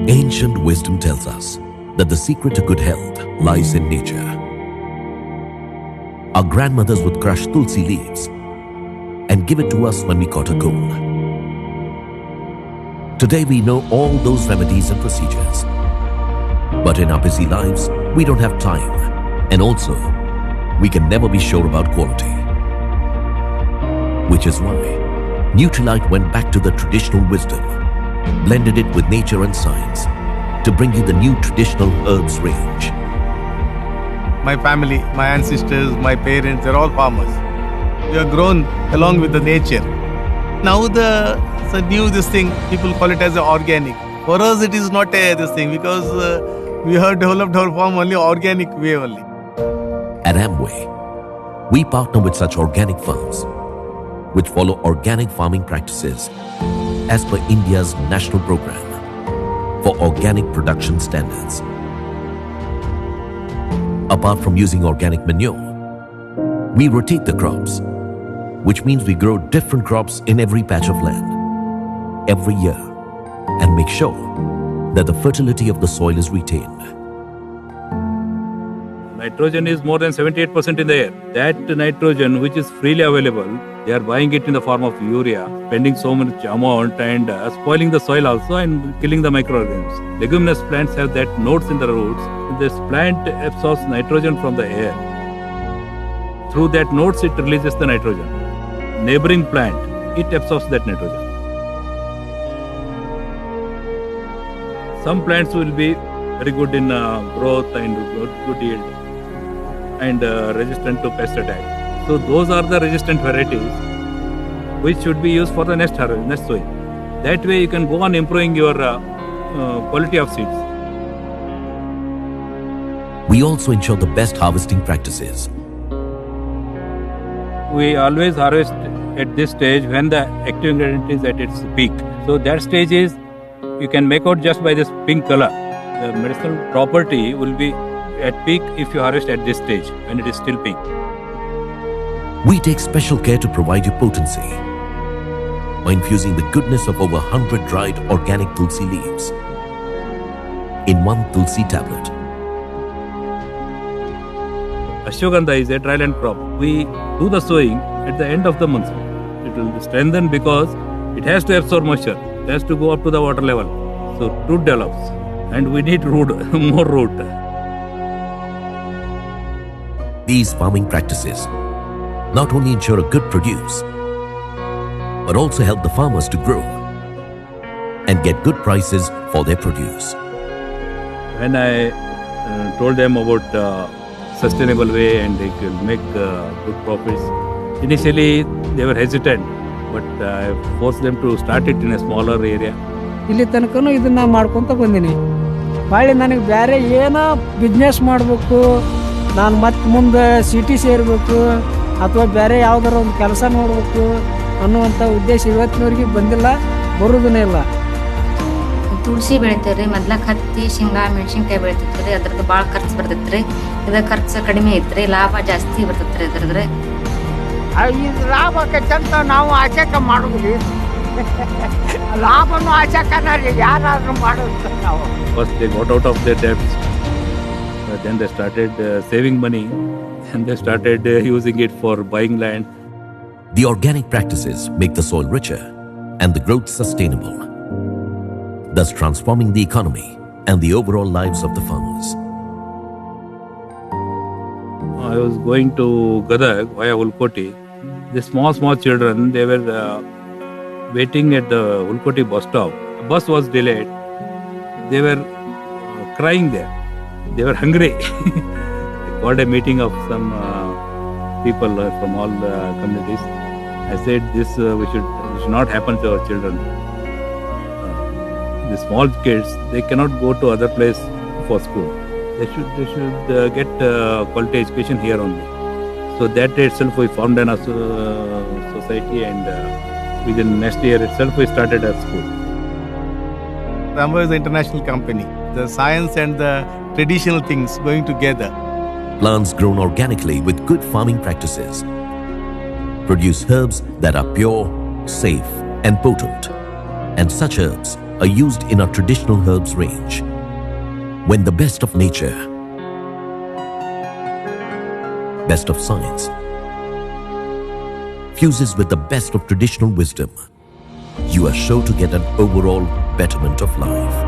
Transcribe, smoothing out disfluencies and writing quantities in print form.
Ancient wisdom tells us that the secret to good health lies in nature. Our grandmothers would crush tulsi leaves and give it to us when we caught a cold. Today we know all those remedies and procedures. But in our busy lives, we don't have time. And also, we can never be sure about quality. Which is why Nutrilite went back to the traditional wisdom, blended it with nature and science to bring you the new traditional herbs range. My family, my ancestors, my parents, they're all farmers. We have grown along with the nature. Now it's a new this thing, people call it as a organic. For us it is not this thing because we have developed our farm only organic way only. At Amway, we partner with such organic farms which follow organic farming practices as per India's national program for organic production standards. Apart from using organic manure, we rotate the crops, which means we grow different crops in every patch of land every year and make sure that the fertility of the soil is retained. Nitrogen is more than 78% in the air. That nitrogen, which is freely available, they are buying it in the form of urea, spending so much amount and spoiling the soil also and killing the microorganisms. Leguminous plants have that nodes in the roots. This plant absorbs nitrogen from the air. Through that nodes, it releases the nitrogen. Neighboring plant, it absorbs that nitrogen. Some plants will be very good in growth and good yield and resistant to pest attack. So those are the resistant varieties which should be used for the next sowing. That way you can go on improving your quality of seeds. We also ensure the best harvesting practices. We always harvest at this stage when the active ingredient is at its peak. So that stage is, you can make out just by this pink color. The medicinal property will be at peak if you harvest at this stage when it is still pink. We take special care to provide you potency by infusing the goodness of over 100 dried organic tulsi leaves in one tulsi tablet. Ashwagandha is a dryland crop. We do the sowing at the end of the monsoon. It will be strengthened because it has to absorb moisture. It has to go up to the water level. So root develops and we need root, more root. These farming practices not only ensure a good produce, but also help the farmers to grow and get good prices for their produce. When I told them about sustainable way and they can make good profits, initially they were hesitant, but I forced them to start it in a smaller area. ಇಲ್ಲಿ ತನಕನೂ ಇದನ್ನ ಮಾಡ್ಕೊಂತ ಬಂದೀನಿ. ಹೊಳ್ಳಿ ನನಗೆ ಬೇರೆ ಏನೋ business ಮಾಡಬೇಕು, ನಾನು ಮತ್ತೆ ಮುಂದೆ ಸಿಟಿ ಸೇರಬೇಕು ಅಥವಾ ಬೇರೆ ಯಾವ್ದಾರ ಒಂದು ಕೆಲಸ ನೋಡಬೇಕು ಅನ್ನುವಂಥ ಉದ್ದೇಶ ಇವತ್ತಿನವರೆಗೆ ಬಂದಿಲ್ಲ, ಬರೋದನ್ನೇ ಇಲ್ಲ. ತುಳಸಿ ಬೆಳಿತೀವಿ ರೀ, ಮೊದ್ಲಾಗ ಹತ್ತಿ ಶೇಂಗಾ ಮೆಣಸಿನ್ಕಾಯಿ ಬೆಳಿತಿತ್ತು ರೀ. ಅದ್ರದ್ದು ಭಾಳ ಖರ್ಚು ಬರ್ತೈತೆ ರೀ. ಇದು ಖರ್ಚು ಕಡಿಮೆ ಐತೆ ರೀ, ಲಾಭ ಜಾಸ್ತಿ ಬರ್ತೈತೆ ರೀ ಅದ್ರದ್ದು. ಇದು ಲಾಭಕ್ಕಂತ ನಾವು ಆಚೆಕ ಮಾಡೋದು, ಲಾಭನೂ ಆಚೆಕನ ರೀ, ಯಾರಾದ್ರೂ ಮಾಡೋದು ನಾವು. First they got out of their debts, then they started saving money and they started using it for buying land. The organic practices make the soil richer and the growth sustainable, thus transforming the economy and the overall lives of the farmers. I was going to Gadag via Ulkoti. The small children, they were waiting at the Ulkoti bus stop. The bus was delayed. They were crying there. They were hungry. I called a meeting of some people from all the communities. I said this we should not happen to our children. The small kids, they cannot go to other place for school. They should get quality education here only. So that itself we formed an society, and within next year itself we started a school. Rambo is an international company. The science and the traditional things going together. Plants grown organically with good farming practices produce herbs that are pure, safe and potent. And such herbs are used in our traditional herbs range. When the best of nature, best of science, fuses with the best of traditional wisdom, you are sure to get an overall betterment of life.